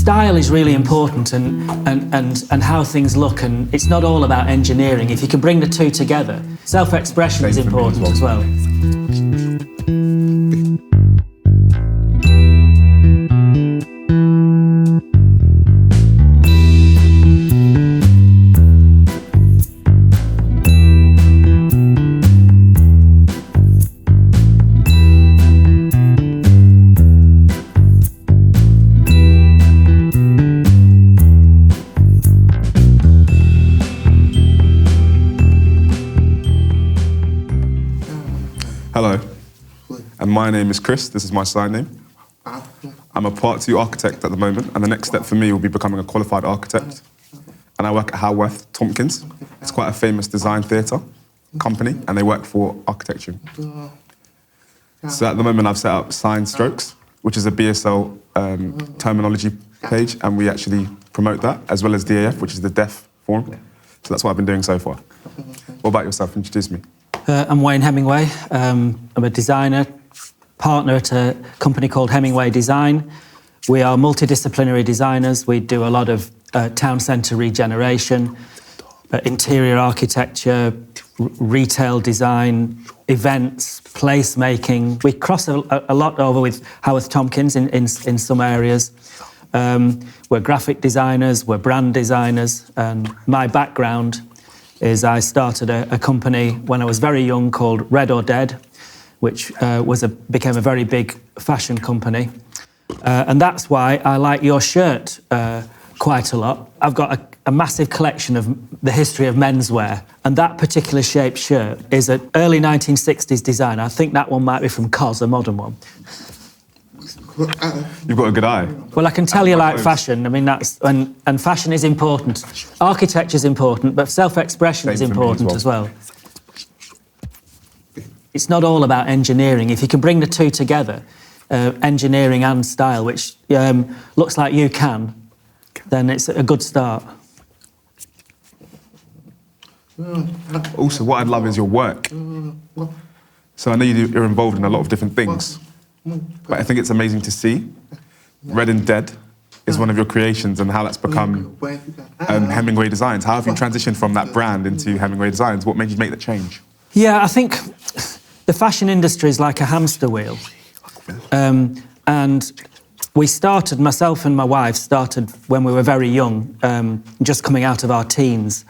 style is really important, and how things look, and it's not all about engineering. If you can bring the two together, self-expression is important as well. Hello, and my name is Chris. This is my sign name. I'm a Part 2 architect at the moment, and the next step for me will be becoming a qualified architect. And I work at Haworth Tompkins. It's quite a famous design theatre company, and they work for architecture. So at the moment I've set up Sign Strokes, which is a BSL terminology page, and we actually promote that, as well as DAF, which is the deaf forum. So that's what I've been doing so far. What about yourself? Introduce me. I'm Wayne Hemingway. I'm a designer, partner at a company called Hemmingway Design. We are multidisciplinary designers. We do a lot of town centre regeneration, interior architecture, retail design, events, placemaking. We cross a lot over with Haworth Tompkins in some areas. We're graphic designers, we're brand designers, and my background is I started a company when I was very young called Red or Dead, which became a very big fashion company. And that's why I like your shirt quite a lot. I've got a massive collection of the history of menswear, and that particular shaped shirt is an early 1960s design. I think that one might be from COS, a modern one. You've got a good eye. Well, I can tell you like fashion. I mean, and fashion is important. Architecture is important, but self-expression is important as well. It's not all about engineering. If you can bring the two together, engineering and style, which looks like you can, then it's a good start. Also, what I'd love is your work. So I know you're involved in a lot of different things, but I think it's amazing to see Red and Dead is one of your creations, and how that's become Hemmingway Designs. How have you transitioned from that brand into Hemmingway Designs? What made you make that change? Yeah, I think the fashion industry is like a hamster wheel. And we started, myself and my wife started when we were very young, just coming out of our teens.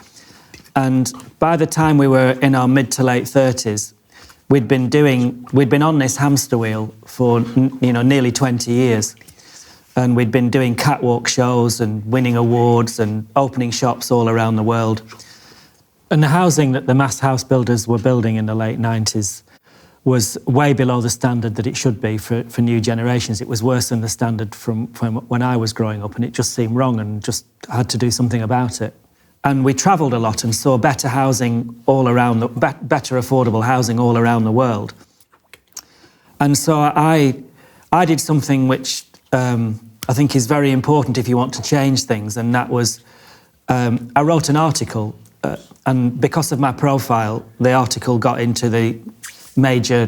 And by the time we were in our mid to late 30s, we'd been on this hamster wheel for nearly 20 years. And we'd been doing catwalk shows and winning awards and opening shops all around the world. And the housing that the mass house builders were building in the late 90s was way below the standard that it should be for new generations. It was worse than the standard from when I was growing up, and it just seemed wrong, and just had to do something about it. And we travelled a lot and saw better housing all around, better affordable housing all around the world. And so I did something which I think is very important if you want to change things, and that was, I wrote an article, and because of my profile, the article got into the major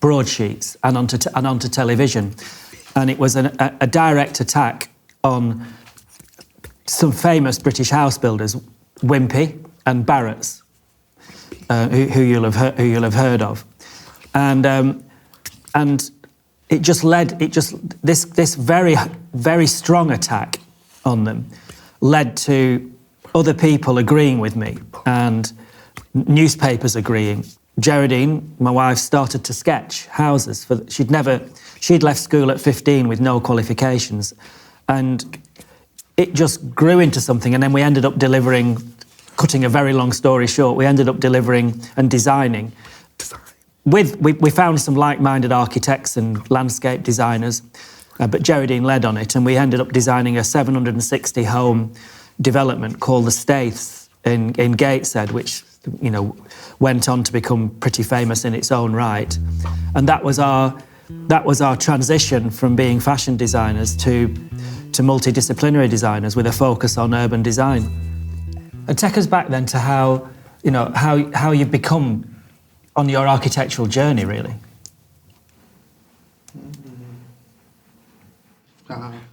broadsheets and onto television. And it was a direct attack on some famous British house builders, Wimpey and Barratt's, who you'll have heard of. And it just led, this very, very strong attack on them led to other people agreeing with me and newspapers agreeing. Geraldine, my wife, started to sketch houses. She'd left school at 15 with no qualifications, and it just grew into something. And then we ended up delivering, cutting a very long story short, we ended up delivering and designing. We found some like-minded architects and landscape designers, but Geraldine led on it, and we ended up designing a 760 home development called the Staiths in Gateshead, which went on to become pretty famous in its own right. And that was our transition from being fashion designers to multidisciplinary designers with a focus on urban design. And take us back then to how you've become on your architectural journey, really.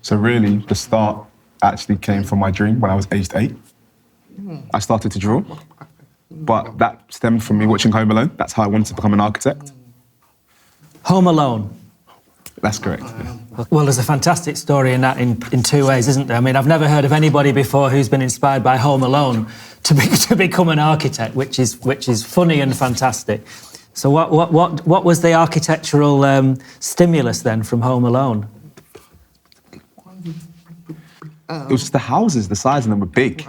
So really, the start actually came from my dream when I was aged 8. I started to draw, but that stemmed from me watching Home Alone. That's how I wanted to become an architect. Home Alone. That's correct. Well, there's a fantastic story in that in two ways, isn't there? I mean, I've never heard of anybody before who's been inspired by Home Alone to become an architect, which is funny and fantastic. So what was the architectural stimulus then from Home Alone? It was just the houses, the size of them were big.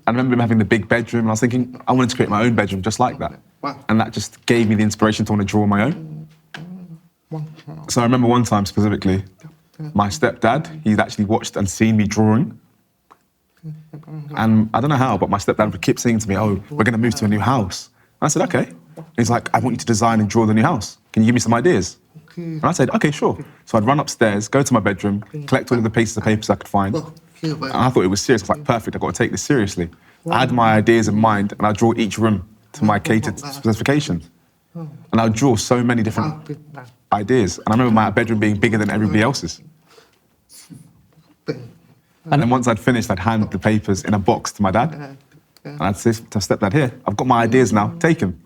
I remember him having the big bedroom, and I was thinking, I wanted to create my own bedroom just like that. And that just gave me the inspiration to want to draw my own. So I remember one time specifically, my stepdad, he'd actually watched and seen me drawing. And I don't know how, but my stepdad would keep saying to me, oh, we're going to move to a new house. And I said, okay. And he's like, I want you to design and draw the new house. Can you give me some ideas? And I said, okay, sure. So I'd run upstairs, go to my bedroom, collect all of the pieces of papers I could find. And I thought it was serious. I was like, perfect, I've got to take this seriously. I had my ideas in mind, and I'd draw each room to my catered specifications. And I'd draw so many different ideas. And I remember my bedroom being bigger than everybody else's. And then once I'd finished, I'd hand the papers in a box to my dad. And I'd say to stepdad, here, I've got my ideas now, take them.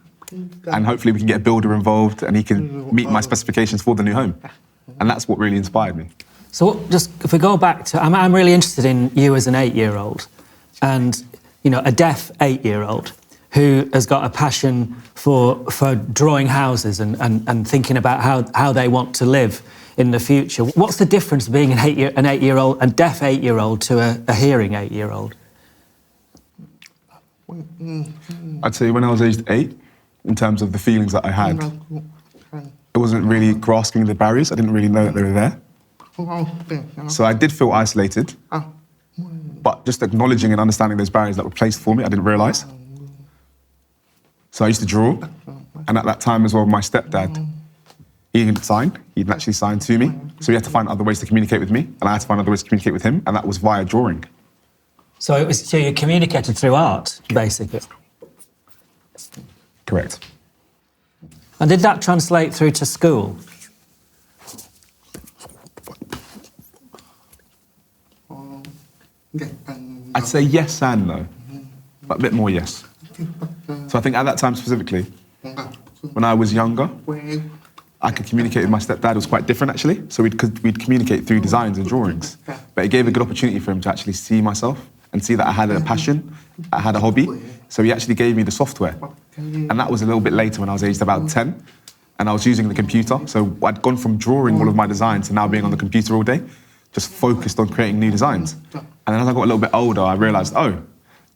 And hopefully we can get a builder involved and he can meet my specifications for the new home. And that's what really inspired me. So just if we go back to, I'm really interested in you as an 8-year-old and, you know, a deaf 8-year-old who has got a passion for drawing houses and thinking about how they want to live in the future. What's the difference being an 8-year-old, a deaf 8-year-old to a hearing 8-year-old? I'd say when I was aged 8, in terms of the feelings that I had, it wasn't really grasping the barriers. I didn't really know that they were there. So I did feel isolated, but just acknowledging and understanding those barriers that were placed for me, I didn't realise. So I used to draw, and at that time as well, my stepdad, he didn't sign. He didn't actually sign to me. So he had to find other ways to communicate with me, and I had to find other ways to communicate with him, and that was via drawing. So you communicated through art, basically? Correct. And did that translate through to school? I'd say yes and no, but a bit more yes. So I think at that time specifically, when I was younger, I could communicate with my stepdad. It was quite different actually. So we'd communicate through designs and drawings, but it gave a good opportunity for him to actually see myself and see that I had a passion, I had a hobby. So he actually gave me the software. And that was a little bit later when I was aged about 10, and I was using the computer. So I'd gone from drawing all of my designs to now being on the computer all day, just focused on creating new designs. And then as I got a little bit older, I realised, oh,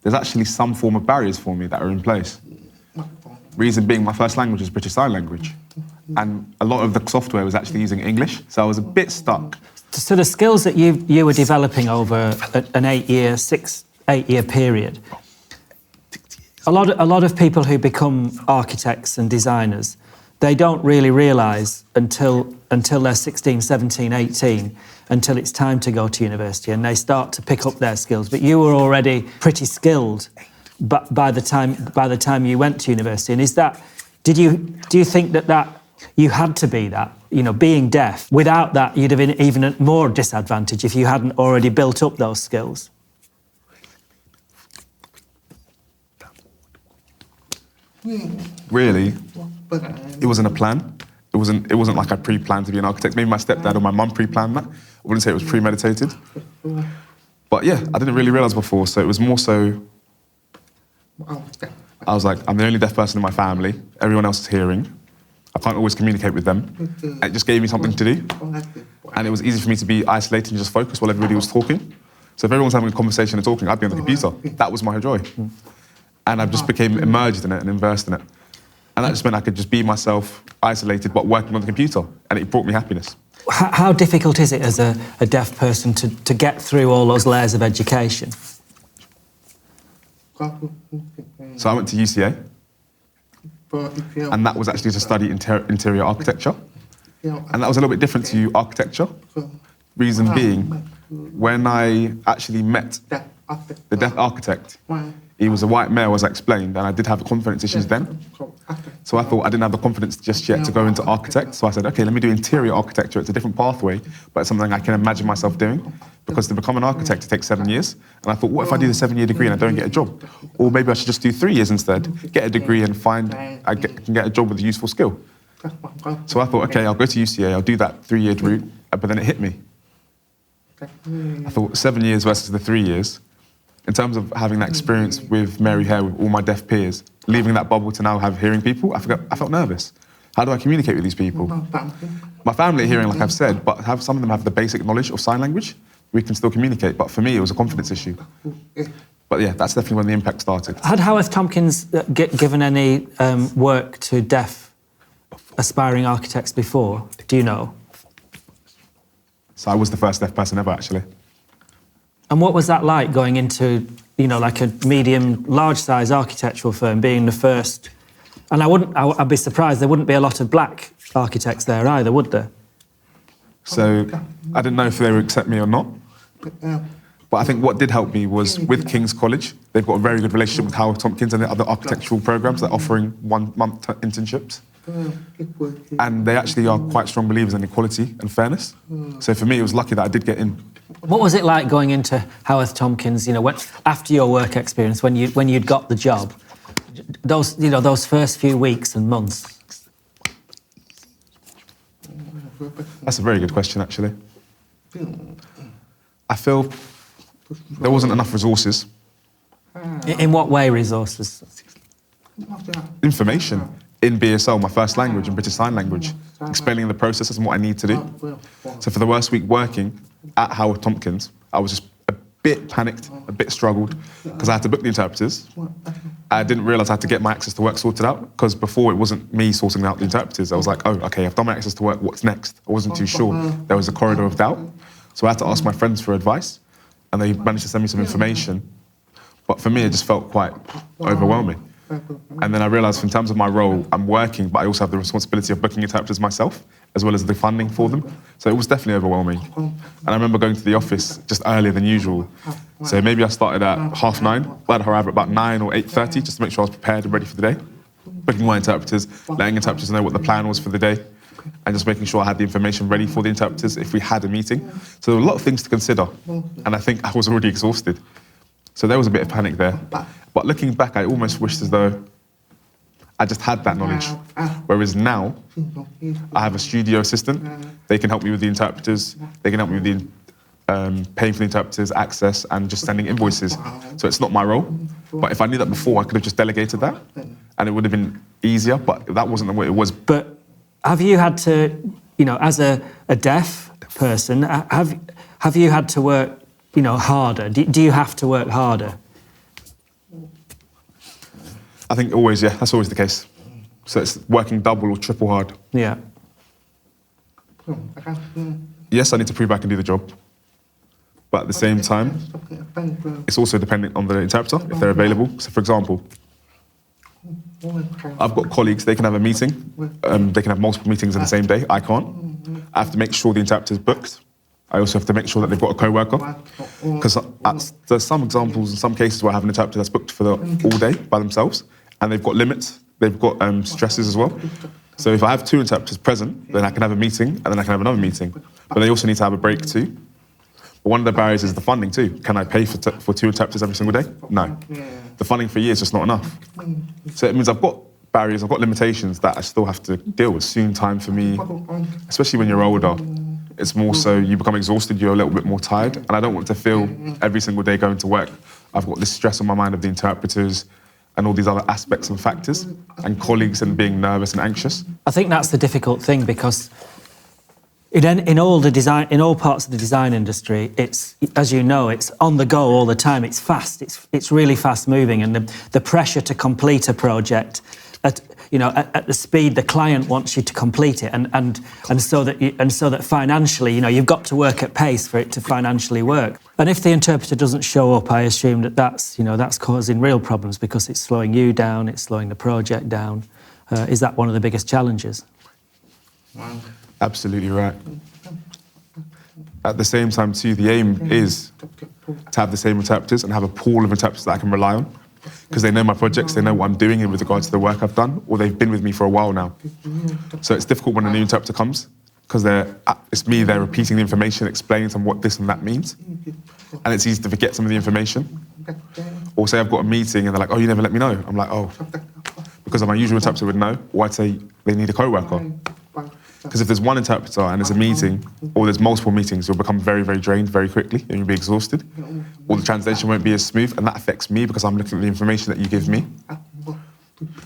there's actually some form of barriers for me that are in place. Reason being, my first language is British Sign Language. And a lot of the software was actually using English, so I was a bit stuck. So the skills that you were developing over an 8-year period, a lot of people who become architects and designers, they don't really realise until they're 16, 17, 18, until it's time to go to university, and they start to pick up their skills. But you were already pretty skilled, but by the time you went to university. And do you think that you had to be that? You know, being deaf, without that, you'd have been even more disadvantaged if you hadn't already built up those skills. Really, it wasn't a plan. It wasn't like I pre-planned to be an architect. Maybe my stepdad or my mum pre-planned that. I wouldn't say it was premeditated. But yeah, I didn't really realise before, so it was more so, I was like, I'm the only deaf person in my family. Everyone else is hearing. I can't always communicate with them. It just gave me something to do. And it was easy for me to be isolated and just focus while everybody was talking. So if everyone was having a conversation and talking, I'd be on the computer. That was my joy. And I just became immersed in it and immersed in it. And that just meant I could just be myself, isolated, but working on the computer. And it brought me happiness. How difficult is it as a deaf person to get through all those layers of education? So I went to UCA. And that was actually to study interior architecture. And that was a little bit different to architecture. Reason being, when I actually met the deaf architect, he was a white male, as I explained, and I did have confidence issues then. So I thought I didn't have the confidence just yet to go into architect. So I said, okay, let me do interior architecture. It's a different pathway, but it's something I can imagine myself doing. Because to become an architect, it takes 7 years. And I thought, what if I do the 7-year degree and I don't get a job? Or maybe I should just do 3 years instead, get a degree and can get a job with a useful skill. So I thought, okay, I'll go to UCA, I'll do that 3-year route, but then it hit me. I thought 7 years versus the 3 years. In terms of having that experience with Mary Hare, with all my deaf peers, leaving that bubble to now have hearing people, I felt nervous. How do I communicate with these people? My family are hearing, like I've said, but some of them have the basic knowledge of sign language. We can still communicate, but for me, it was a confidence issue. But yeah, that's definitely when the impact started. Had Haworth Tompkins given any work to deaf aspiring architects before? Do you know? So I was the first deaf person ever, actually. And what was that like going into, like a medium, large-size architectural firm, being the first? And I'd be surprised there wouldn't be a lot of black architects there either, would there? So I didn't know if they would accept me or not. But I think what did help me was with King's College, they've got a very good relationship with Haworth Tompkins and the other architectural programs that are offering 1-month internships. And they actually are quite strong believers in equality and fairness. So for me, it was lucky that I did get in. What was it like going into Haworth Tompkins, after your work experience, when you'd got the job? Those first few weeks and months? That's a very good question, actually. I feel there wasn't enough resources. In what way, resources? Information. In BSL, my first language, in British Sign Language, explaining the processes and what I need to do. So for the worst week working at Haworth Tompkins, I was just a bit panicked, a bit struggled, because I had to book the interpreters. I didn't realise I had to get my access to work sorted out, because before it wasn't me sorting out the interpreters. I was like, oh, okay, I've done my access to work, what's next? I wasn't too sure. There was a corridor of doubt. So I had to ask my friends for advice, and they managed to send me some information. But for me, it just felt quite overwhelming. And then I realised in terms of my role, I'm working, but I also have the responsibility of booking interpreters myself, as well as the funding for them. So it was definitely overwhelming. And I remember going to the office just earlier than usual. So maybe I started at 9:30, but I'd arrive at about 9 or 8:30 just to make sure I was prepared and ready for the day. Booking my interpreters, letting interpreters know what the plan was for the day, and just making sure I had the information ready for the interpreters if we had a meeting. So there were a lot of things to consider, and I think I was already exhausted. So there was a bit of panic there. But looking back, I almost wished as though I just had that knowledge. Whereas now, I have a studio assistant. They can help me with the interpreters. They can help me with the paying for the interpreters, access, and just sending invoices. So it's not my role. But if I knew that before, I could have just delegated that, and it would have been easier, but that wasn't the way it was. But have you had to, as a deaf person, have you had to work, harder? Do you have to work harder? I think always, yeah, that's always the case. So it's working double or triple hard. Yeah. Yes, I need to prove I can do the job. But at the same time, it's also dependent on the interpreter, if they're available. So for example, I've got colleagues, they can have a meeting. They can have multiple meetings in the same day. I can't. I have to make sure the interpreter's booked. I also have to make sure that they've got a co-worker. Because there's some examples in some cases where I have an interpreter that's booked for all day by themselves, and they've got limits, they've got stresses as well. So if I have 2 interpreters present, then I can have a meeting, and then I can have another meeting. But they also need to have a break too. But one of the barriers is the funding too. Can I pay for 2 interpreters every single day? No. The funding for a year is just not enough. So it means I've got barriers, I've got limitations that I still have to deal with. Soon time for me, especially when you're older, it's more so you become exhausted, you're a little bit more tired, and I don't want to feel every single day going to work, I've got this stress on my mind of the interpreters and all these other aspects and factors, and colleagues and being nervous and anxious. I think that's the difficult thing, because in all parts of the design industry, it's, as you know, it's on the go all the time. It's fast. It's really fast moving, and the pressure to complete a project at the speed the client wants you to complete it, and so that financially, you've got to work at pace for it to financially work. And if the interpreter doesn't show up, I assume that's causing real problems, because it's slowing you down, it's slowing the project down. Is that one of the biggest challenges? Absolutely right. At the same time too, the aim is to have the same interpreters and have a pool of interpreters that I can rely on. because they know my projects, they know what I'm doing with regards to the work I've done, or they've been with me for a while now. So it's difficult when a new interpreter comes, because it's me, they're repeating the information, explaining to them what this and that means. And it's easy to forget some of the information. Or say I've got a meeting and they're like, oh, you never let me know. I'm like, oh, because my usual interpreter would know, or I'd say they need a co-worker. Because if there's one interpreter and there's a meeting, or there's multiple meetings, you'll become very, very drained very quickly and you'll be exhausted. Or the translation won't be as smooth, and that affects me because I'm looking at the information that you give me.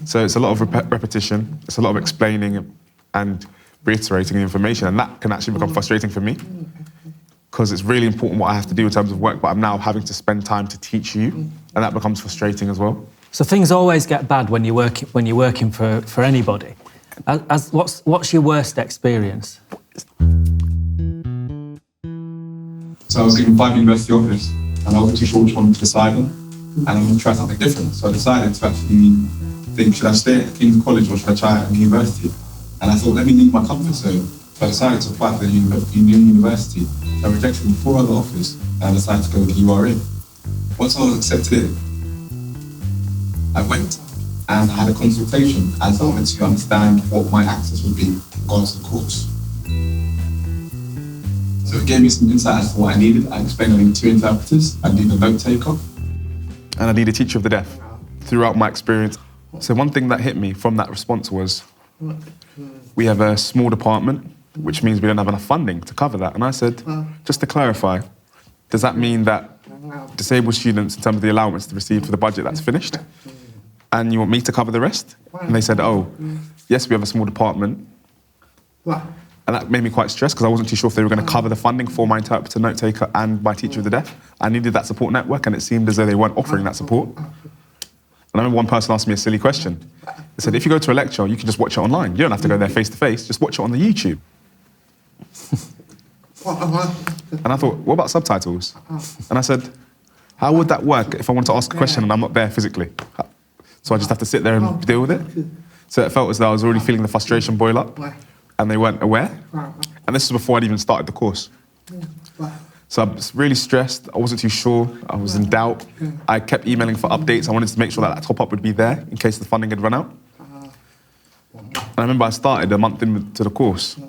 So it's a lot of repetition, it's a lot of explaining and reiterating the information, and that can actually become frustrating for me because it's really important what I have to do in terms of work, but I'm now having to spend time to teach you, and that becomes frustrating as well. So things always get bad when you're working for anybody. What's your worst experience? So I was given 5 university offers, and I wasn't too sure which one to decide on, and I'm going to try something different. So I decided to actually think, should I stay at King's College or should I try at university? And I thought, let me leave my comfort zone. So I decided to apply for the Union University. So I rejected 4 other offers, and I decided to go with URA. Once I was accepted in, I went and I had a consultation as I wanted to understand what my access would be in regards to the course. So it gave me some insight as to what I needed. I explained I needed 2 interpreters, I needed a note taker. And I need a teacher of the deaf throughout my experience. So one thing that hit me from that response was, we have a small department, which means we don't have enough funding to cover that. And I said, just to clarify, does that mean that disabled students, in terms of the allowance to receive for the budget, that's finished? And you want me to cover the rest? And they said, oh, yes, we have a small department. And that made me quite stressed because I wasn't too sure if they were going to cover the funding for my interpreter, note taker, and my teacher of the deaf. I needed that support network, and it seemed as though they weren't offering that support. And I remember one person asked me a silly question. They said, if you go to a lecture, you can just watch it online. You don't have to go there face to face, just watch it on the YouTube. And I thought, what about subtitles? And I said, how would that work if I want to ask a question and I'm not there physically? So I just have to sit there and deal with it. So it felt as though I was already feeling the frustration boil up, and they weren't aware. And this was before I'd even started the course. So I was really stressed. I wasn't too sure. I was in doubt. I kept emailing for updates. I wanted to make sure that top-up would be there in case the funding had run out. And I remember I started a month into the course.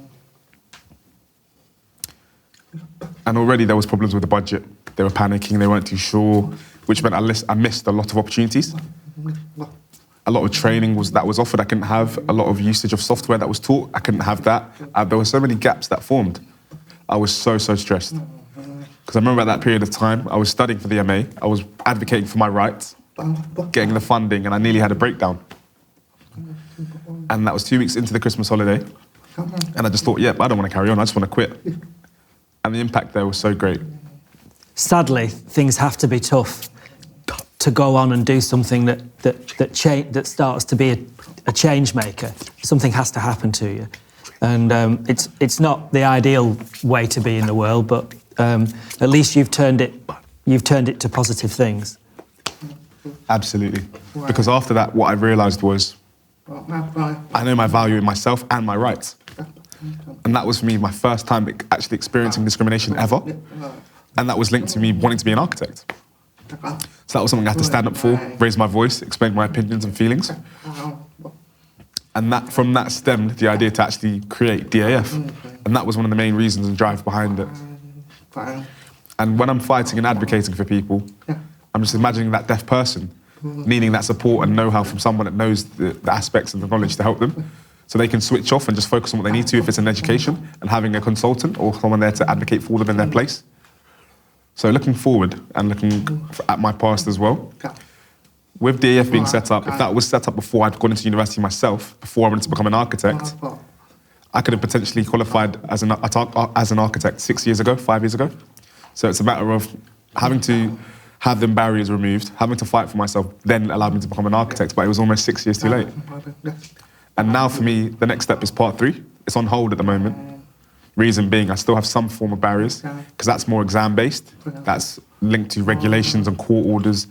And already there was problems with the budget. They were panicking, they weren't too sure, which meant I missed a lot of opportunities. A lot of training that was offered I couldn't have. A lot of usage of software that was taught, I couldn't have that. There were so many gaps that formed. I was so stressed. Because I remember at that period of time, I was studying for the MA, I was advocating for my rights, getting the funding, and I nearly had a breakdown. And that was 2 weeks into the Christmas holiday. And I just thought, yep, I don't want to carry on, I just want to quit. And the impact there was so great. Sadly, things have to be tough to go on and do something that starts to be a change maker. Something has to happen to you. And it's not the ideal way to be in the world, but at least you've turned it to positive things. Absolutely. Because after that, what I realised was, I know my value in myself and my rights. And that was for me my first time actually experiencing discrimination ever. And that was linked to me wanting to be an architect. So that was something I had to stand up for, raise my voice, explain my opinions and feelings. And from that stemmed the idea to actually create DAF. And that was one of the main reasons and drive behind it. And when I'm fighting and advocating for people, I'm just imagining that deaf person needing that support and know-how from someone that knows the aspects and the knowledge to help them. So they can switch off and just focus on what they need to if it's in education, and having a consultant or someone there to advocate for them in their place. So looking forward and looking at my past as well, with DAF being set up, if that was set up before I'd gone into university myself, before I wanted to become an architect, I could have potentially qualified as an architect 6 years ago, 5 years ago. So it's a matter of having to have them barriers removed, having to fight for myself, then allowed me to become an architect, but it was almost 6 years too late. And now for me, the next step is part 3. It's on hold at the moment. Reason being, I still have some form of barriers, because that's more exam-based. That's linked to regulations and court orders.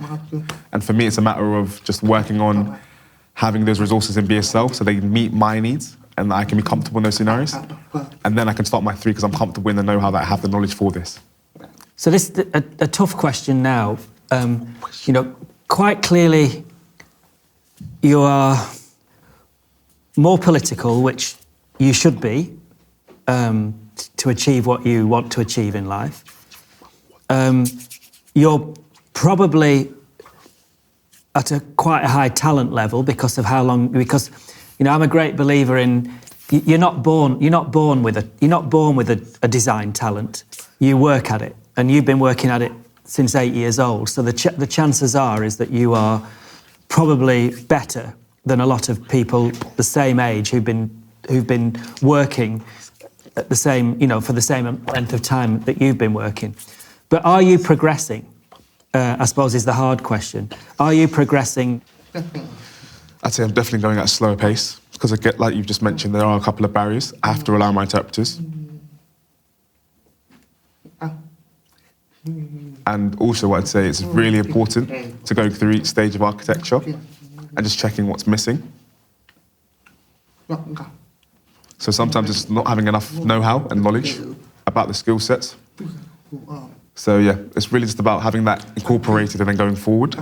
And for me, it's a matter of just working on having those resources in BSL so they meet my needs and I can be comfortable in those scenarios. And then I can start my 3 because I'm comfortable in the know-how that I have the knowledge for this. So this is a tough question now. Quite clearly, you are more political, which you should be, to achieve what you want to achieve in life. You're probably at quite a high talent level because of how long. Because I'm a great believer in you're not born with a design talent. You work at it, and you've been working at it since 8 years old. So the chances is that you are probably better than a lot of people the same age who've been working at the same, for the same length of time that you've been working. But are you progressing? I suppose is the hard question. Are you progressing? I'd say I'm definitely going at a slower pace because, like you've just mentioned, there are a couple of barriers. I have to rely on my interpreters. And also what I'd say is it's really important to go through each stage of architecture and just checking what's missing. So sometimes it's not having enough know-how and knowledge about the skill sets. So yeah, it's really just about having that incorporated and then going forward.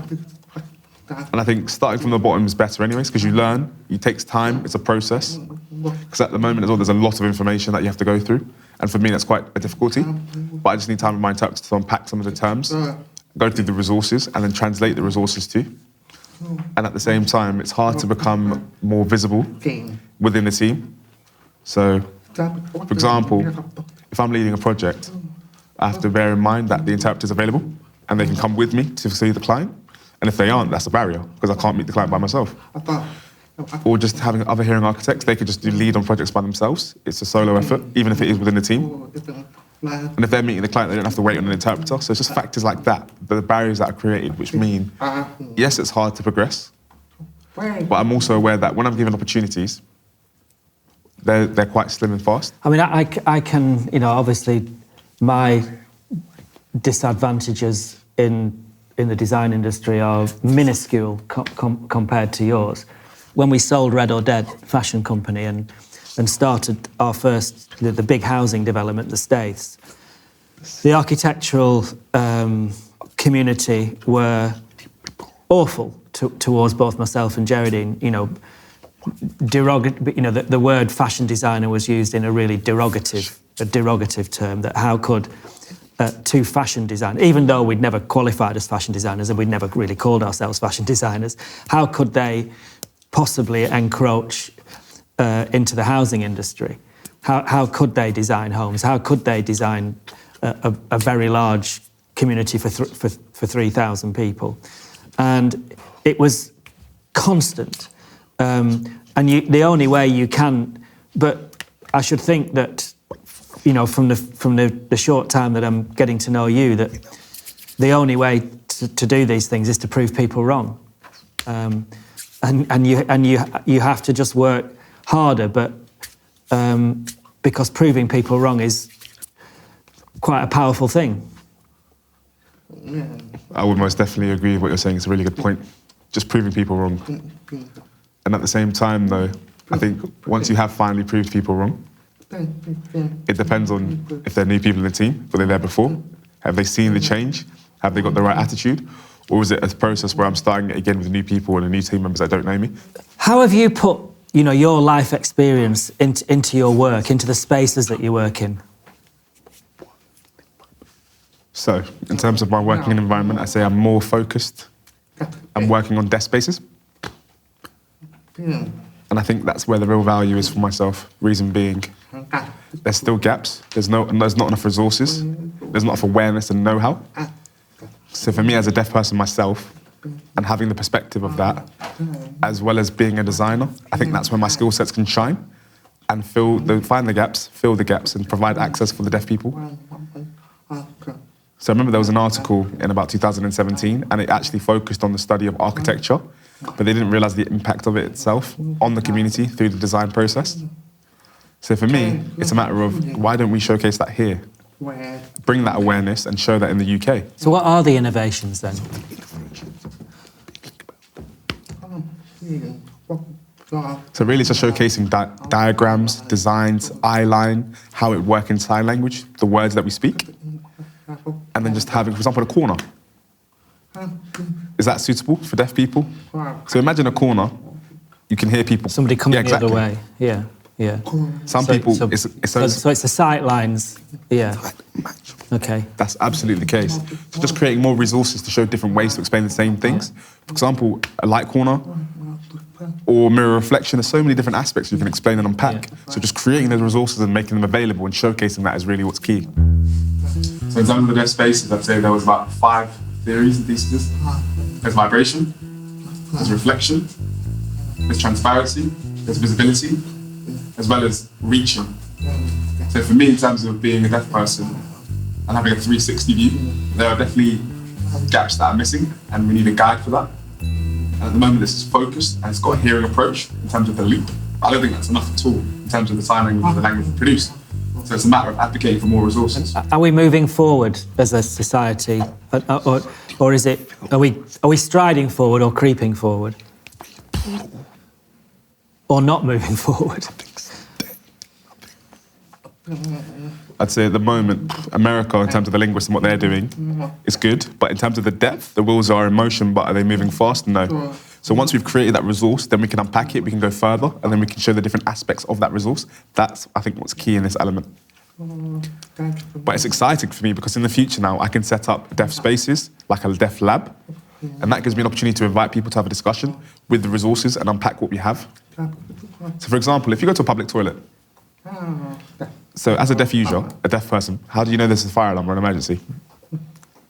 And I think starting from the bottom is better anyways, because you learn, it takes time, it's a process. Because at the moment as well, there's a lot of information that you have to go through. And for me, that's quite a difficulty. But I just need time with my interpreter to unpack some of the terms, go through the resources, and then translate the resources too. And at the same time, it's hard to become more visible within the team. So, for example, if I'm leading a project, I have to bear in mind that the interpreter's available and they can come with me to see the client. And if they aren't, that's a barrier because I can't meet the client by myself. Or just having other hearing architects, they could just do lead on projects by themselves. It's a solo effort, even if it is within the team. And if they're meeting the client, they don't have to wait on an interpreter. So it's just factors like that, the barriers that are created, which mean, yes, it's hard to progress, but I'm also aware that when I'm given opportunities, they're quite slim and fast. I mean, I can, obviously, my disadvantages in the design industry are minuscule compared to yours. When we sold Red or Dead fashion company and started our first, the big housing development in the States, the architectural community were awful towards both myself and Geraldine. The word fashion designer was used in a really derogative term, that how could two fashion designers, even though we'd never qualified as fashion designers and we'd never really called ourselves fashion designers, how could they possibly encroach into the housing industry? How could they design homes? How could they design a very large community for 3,000 people? And it was constant. And the only way you can, but I should think that, from the short time that I'm getting to know you, that the only way to do these things is to prove people wrong. And you have to just work harder, but because proving people wrong is quite a powerful thing. I would most definitely agree with what you're saying. It's a really good point. Just proving people wrong. And at the same time, though, I think once you have finally proved people wrong, it depends on if they're new people in the team, were they there before? Have they seen the change? Have they got the right attitude? Or is it a process where I'm starting it again with new people and new team members that don't know me? How have you put, your life experience into your work, into the spaces that you work in? So, in terms of my working environment, I say I'm more focused. I'm working on desk spaces. And I think that's where the real value is for myself. Reason being, there's still gaps. There's not enough resources. There's not enough awareness and know-how. So for me as a deaf person myself, and having the perspective of that, as well as being a designer, I think that's where my skill sets can shine and find the gaps, fill the gaps, and provide access for the deaf people. So I remember there was an article in about 2017, and it actually focused on the study of architecture, but they didn't realise the impact of it itself on the community through the design process. So for me, it's a matter of why don't we showcase that here? Bring that awareness and show that in the UK. So what are the innovations then? So really just showcasing diagrams, designs, eye line, how it works in sign language, the words that we speak, and then just having, for example, a corner. Is that suitable for deaf people? So imagine a corner you can hear people. Somebody coming the other way. Yeah, yeah. Some people, so it's the sight lines. Yeah. Okay. That's absolutely the case. So just creating more resources to show different ways to explain the same things. For example, a light corner or mirror reflection. There's so many different aspects you can explain and unpack. So just creating those resources and making them available and showcasing that is really what's key. So in terms of the deaf spaces, I'd say there was about 5 theories and theses. There's vibration, there's reflection, there's transparency, there's visibility, as well as reaching. So for me, in terms of being a deaf person and having a 360 view, there are definitely gaps that are missing, and we need a guide for that. And at the moment, this is focused and it's got a hearing approach in terms of the leap. I don't think that's enough at all in terms of the sign language and the language we produce. So it's a matter of advocating for more resources. Are we moving forward as a society, or is it? Are we striding forward or creeping forward, or not moving forward? I'd say at the moment, America, in terms of the linguists and what they're doing, is good. But in terms of the depth, the wheels are in motion, but are they moving fast? No. So once we've created that resource, then we can unpack it, we can go further, and then we can show the different aspects of that resource. That's, I think, what's key in this element. But it's exciting for me because in the future now, I can set up deaf spaces, like a deaf lab, and that gives me an opportunity to invite people to have a discussion with the resources and unpack what we have. So for example, if you go to a public toilet, so as a deaf user, a deaf person, how do you know there's a fire alarm or an emergency?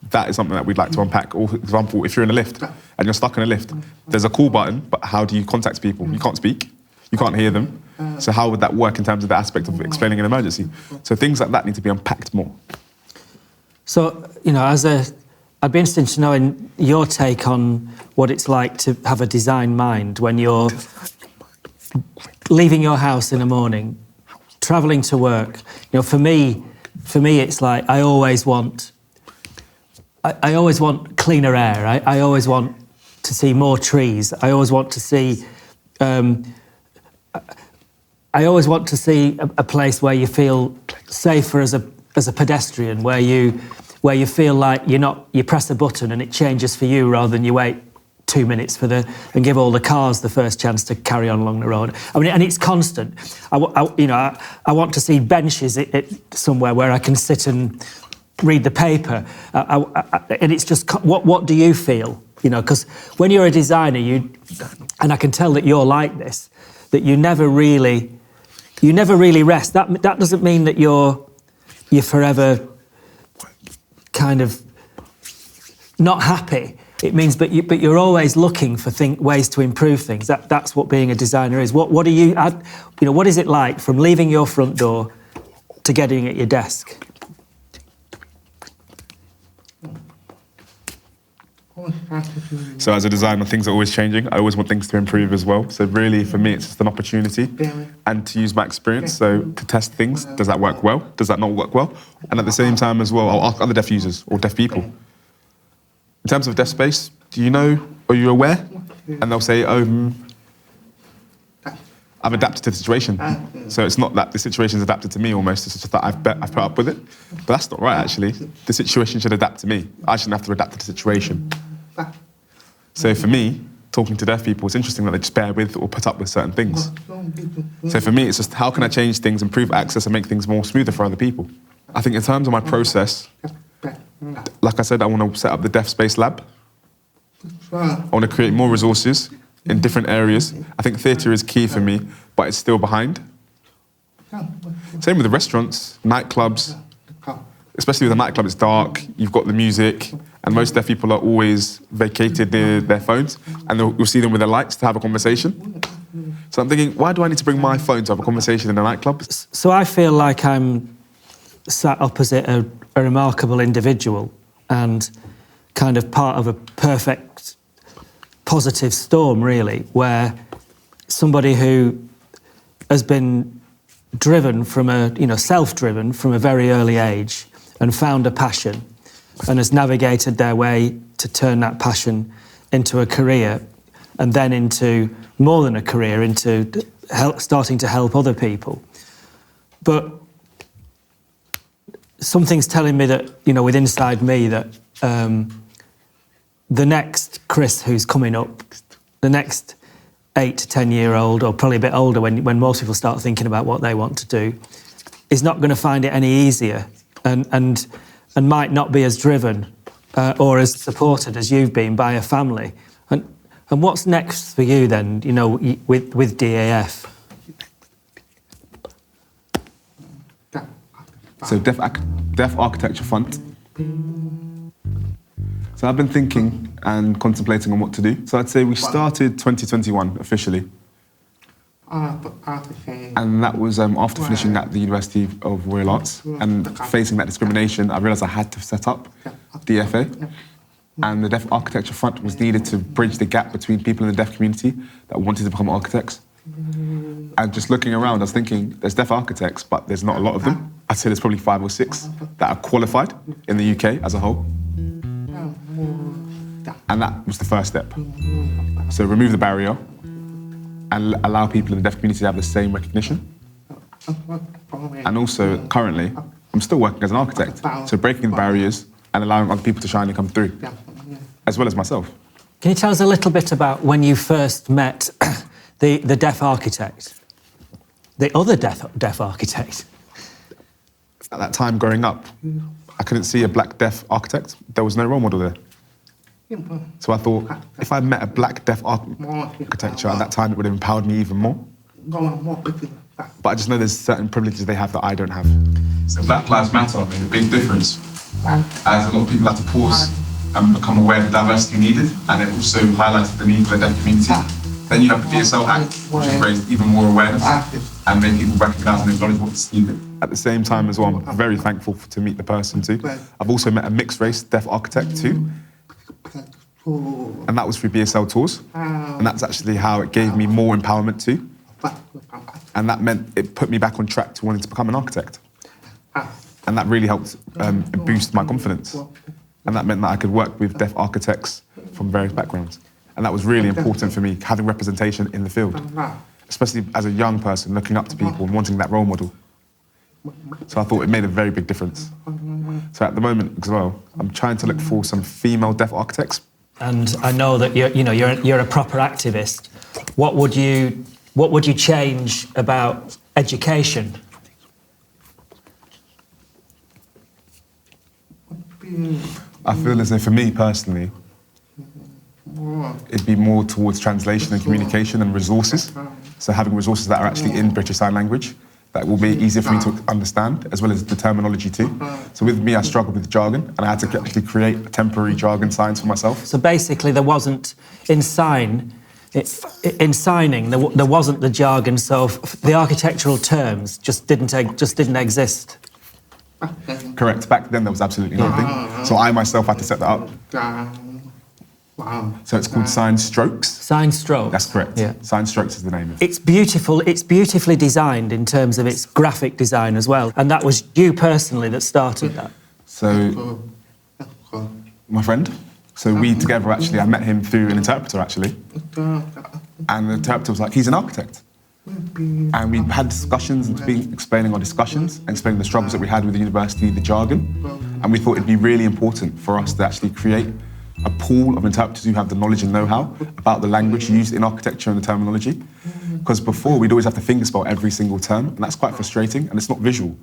That is something that we'd like to unpack. Or for example, if you're in a lift and you're stuck in a lift, there's a call button, but how do you contact people? You can't speak, you can't hear them. So how would that work in terms of the aspect of explaining an emergency? So things like that need to be unpacked more. So, you know, I'd be interested to know in your take on what it's like to have a design mind when you're leaving your house in the morning, travelling to work. You know, for me, it's like I always want cleaner air. I always want to see more trees. I always want to see. I always want to see a place where you feel safer as a pedestrian, where you feel like you press a button and it changes for you rather than you wait 2 minutes and give all the cars the first chance to carry on along the road. I mean, and it's constant. I want to see benches somewhere where I can sit and read the paper. And it's just, what do you feel? You know, because when you're a designer, and I can tell that you're like this, that you never really rest. That doesn't mean that you're forever kind of not happy. It means, but you're always looking for ways to improve things. That's what being a designer is. What do you know? What is it like from leaving your front door to getting at your desk? So as a designer, things are always changing. I always want things to improve as well. So really, for me, it's just an opportunity and to use my experience. So to test things, does that work well? Does that not work well? And at the same time as well, I'll ask other deaf users or deaf people. In terms of deaf space, do you know, are you aware? And they'll say, I've adapted to the situation. So it's not that the situation's adapted to me almost, it's just that I've put up with it. But that's not right, actually. The situation should adapt to me. I shouldn't have to adapt to the situation. So for me, talking to deaf people, it's interesting that they just bear with or put up with certain things. So for me, it's just how can I change things, improve access and make things more smoother for other people? I think in terms of my process, like I said, I want to set up the Deaf Space Lab. I want to create more resources in different areas. I think theatre is key for me, but it's still behind. Same with the restaurants, nightclubs. Especially with a nightclub, it's dark, you've got the music, and most deaf people are always vacated near their phones, and you'll see them with their lights to have a conversation. So I'm thinking, why do I need to bring my phone to have a conversation in a nightclub? So I feel like I'm sat opposite a remarkable individual and kind of part of a perfect positive storm, really, where somebody who has been driven from self-driven from a very early age and found a passion and has navigated their way to turn that passion into a career and then into more than a career, into starting to help other people. But something's telling me that, with inside me, that the next Chris who's coming up, the next 8 to 10-year-old, or probably a bit older when most people start thinking about what they want to do, is not going to find it any easier and might not be as driven or as supported as you've been by a family. And what's next for you then, you know, with DAF? So Deaf Architecture Fund. So I've been thinking and contemplating on what to do. So I'd say we started 2021 officially. And that was after finishing at the University of Royal Arts and facing that discrimination, I realised I had to set up DFA. And the Deaf Architecture Fund was needed to bridge the gap between people in the deaf community that wanted to become architects. And just looking around, I was thinking, there's deaf architects, but there's not a lot of them. I'd say there's probably 5 or 6 that are qualified in the UK as a whole. And that was the first step. So remove the barrier and allow people in the deaf community to have the same recognition. And also, currently, I'm still working as an architect, so breaking the barriers and allowing other people to shine and come through, as well as myself. Can you tell us a little bit about when you first met the deaf architect, the other deaf architect? At that time growing up, I couldn't see a black deaf architect. There was no role model there. So I thought, if I met a black deaf architecture at that time, it would have empowered me even more. But I just know there's certain privileges they have that I don't have. So Black Lives Matter made a big difference, as a lot of people had to pause and become aware of the diversity needed, and it also highlighted the need for the deaf community. Then you have the DSL Act, which has raised even more awareness and made people recognise and acknowledge what's needed. At the same time as well, I'm very thankful to meet the person too. I've also met a mixed race deaf architect too. And that was through BSL tours. And that's actually how it gave me more empowerment too. And that meant it put me back on track to wanting to become an architect. And that really helped boost my confidence. And that meant that I could work with deaf architects from various backgrounds. And that was really important for me, having representation in the field, especially as a young person looking up to people and wanting that role model. So I thought it made a very big difference. So at the moment as well, I'm trying to look for some female deaf architects. And I know that you're a proper activist. What would you change about education? I feel as though for me personally, it'd be more towards translation and communication and resources. So having resources that are actually in British Sign Language, that will be easier for me to understand, as well as the terminology too. So with me, I struggled with jargon, and I had to actually create a temporary jargon signs for myself. So basically, there wasn't in signing, there wasn't the jargon. So the architectural terms just didn't exist. Correct. Back then, there was absolutely nothing. So I myself had to set that up. So it's called Sign Strokes. Sign Strokes. That's correct. Yeah. Sign Strokes is the name of it. It's beautiful. It's beautifully designed in terms of its graphic design as well. And that was you personally that started that. So my friend. So we together actually, I met him through an interpreter actually. And the interpreter was like, he's an architect. And we had discussions and been explaining our discussions and explaining the struggles that we had with the university, the jargon. And we thought it'd be really important for us to actually create a pool of interpreters who have the knowledge and know-how about the language used in architecture and the terminology. Because before, we'd always have to fingerspell every single term, and that's quite frustrating, and it's not visual.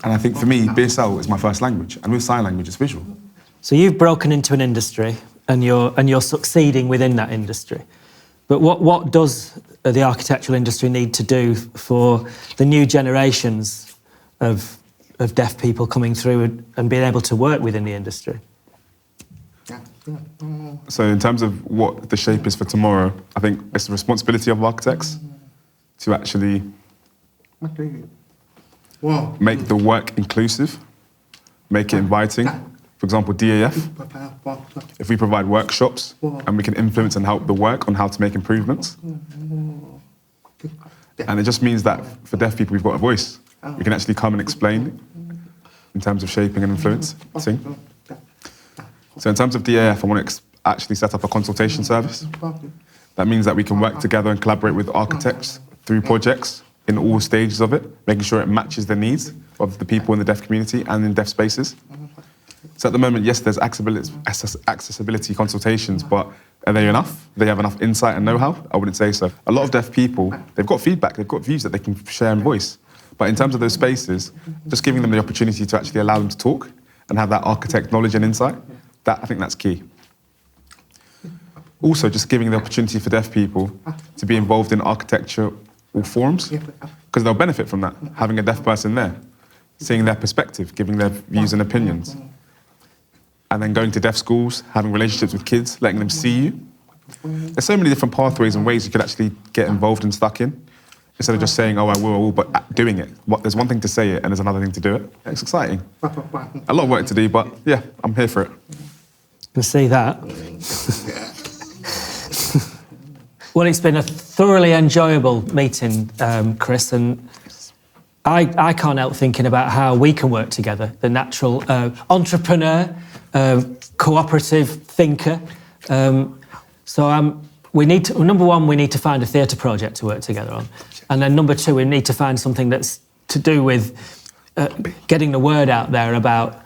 And I think for me, BSL is my first language, and with sign language, it's visual. So you've broken into an industry, and you're succeeding within that industry. But what does the architectural industry need to do for the new generations of deaf people coming through and being able to work within the industry? So in terms of what the shape is for tomorrow, I think it's the responsibility of architects to actually make the work inclusive, make it inviting. For example, DAF, if we provide workshops and we can influence and help the work on how to make improvements. And it just means that for deaf people, we've got a voice. We can actually come and explain in terms of shaping and influencing. So in terms of DAF, I want to actually set up a consultation service. That means that we can work together and collaborate with architects through projects in all stages of it, making sure it matches the needs of the people in the deaf community and in deaf spaces. So at the moment, yes, there's accessibility consultations, but are they enough? Do they have enough insight and know-how? I wouldn't say so. A lot of deaf people, they've got feedback, they've got views that they can share and voice. But in terms of those spaces, just giving them the opportunity to actually allow them to talk and have that architect knowledge and insight, I think that's key. Also, just giving the opportunity for deaf people to be involved in architectural forums, because they'll benefit from that, having a deaf person there, seeing their perspective, giving their views and opinions. And then going to deaf schools, having relationships with kids, letting them see you. There's so many different pathways and ways you could actually get involved and stuck in, instead of just saying, oh, I will, but doing it. There's one thing to say it and there's another thing to do it. It's exciting. A lot of work to do, but yeah, I'm here for it. You see that. Well, it's been a thoroughly enjoyable meeting, Chris, and I can't help thinking about how we can work together, the natural entrepreneur, cooperative thinker. We need to, number one, we need to find a theatre project to work together on. And then number two, we need to find something that's to do with getting the word out there about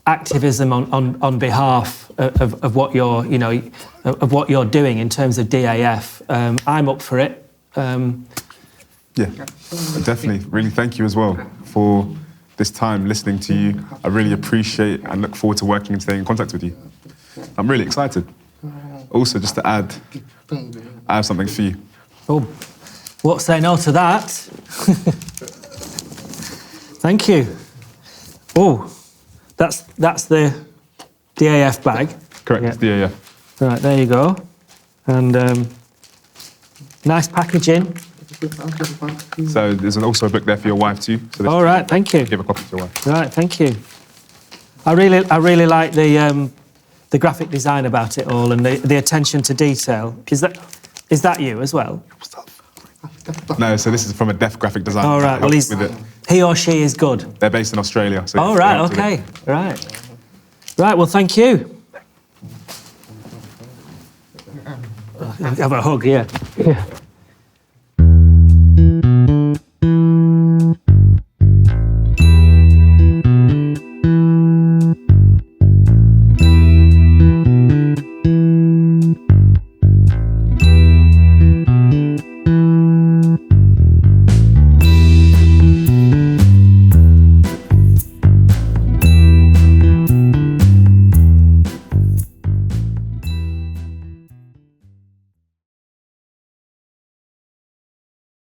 activism on behalf of what you're, of what you're doing in terms of DAF. I'm up for it. Yeah, definitely. Really thank you as well for this time listening to you. I really appreciate and look forward to working and staying in contact with you. I'm really excited. Also, just to add, I have something for you. Oh, what say no to that? Thank you. Oh, that's the DAF bag. Correct, yeah. DAF. Right, there you go. And nice packaging. So there's also a book there for your wife too. So all right, thank you. Give a copy to your wife. Right, thank you. I really like the graphic design about it all and the attention to detail. Is that you as well? No, so this is from a deaf graphic designer. All right, well he or she is good. They're based in Australia. So all right, okay, right. Right, well, thank you. Have a hug, yeah.